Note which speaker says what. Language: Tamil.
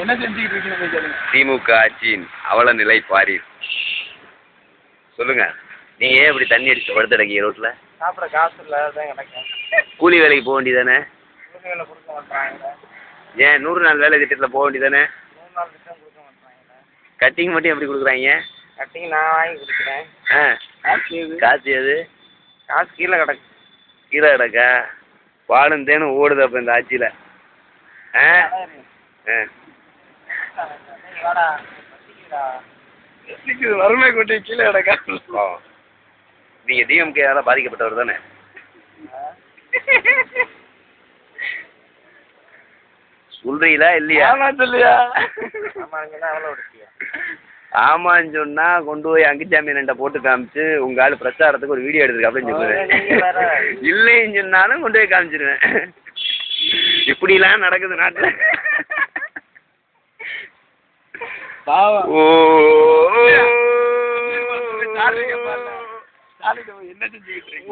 Speaker 1: என்ன செஞ்சுக்கிட்டு இருக்கீங்க?
Speaker 2: திமுக ஆட்சியின் அவல நிலை பாரி. சொல்லுங்க, நீங்க ஏன் இப்படி தண்ணி அடிச்சு படுத்து கிடக்கீங்க ரோட்ல?
Speaker 1: சாப்பிட காசு இல்லை, அதான் கிடக்கும்.
Speaker 2: கூலி வேலைக்கு போக வேண்டியதானே?
Speaker 1: கூலி வேலை கொடுக்க மாட்டாங்க.
Speaker 2: ஏன் 100 நாள் வேலை திட்டத்தில் போக வேண்டியதானே?
Speaker 1: 100 நாள் திட்டம் கொடுக்க மாட்டாங்க.
Speaker 2: கட்டிங் மட்டும் எப்படி கொடுக்குறாங்க?
Speaker 1: கட்டிங் நான் வாங்கி கொடுக்குறேன்.
Speaker 2: காசு எது?
Speaker 1: காசு கீழே கிடக்கு.
Speaker 2: கீழே கிடக்கா? பாலும் தேனும் ஓடுது அப்போ இந்த ஆட்சியில்.
Speaker 1: வறுமை கொட்டி கீழே கிடக்கா.
Speaker 2: நீங்கள் டிஎம்கேயால் பாதிக்கப்பட்டவர் தானே? சொல்றீங்களா இல்லையா?
Speaker 1: சொல்லியா?
Speaker 2: ஆமான்னு சொன்னா கொண்டு போய் அங்கிச்சாமியன்ட்ட போட்டு காமிச்சு உங்க ஆளு பிரச்சாரத்துக்கு ஒரு வீடியோ எடுத்துருக்கு அப்படின்னு சொல்லுவேன். இல்லைன்னு சொன்னாலும் கொண்டு போய் காமிச்சிருவேன். இப்படிலாம் நடக்குது நாட்டில்.
Speaker 1: ஓ என்ன செஞ்சுக்கிட்டு இருக்கீங்க?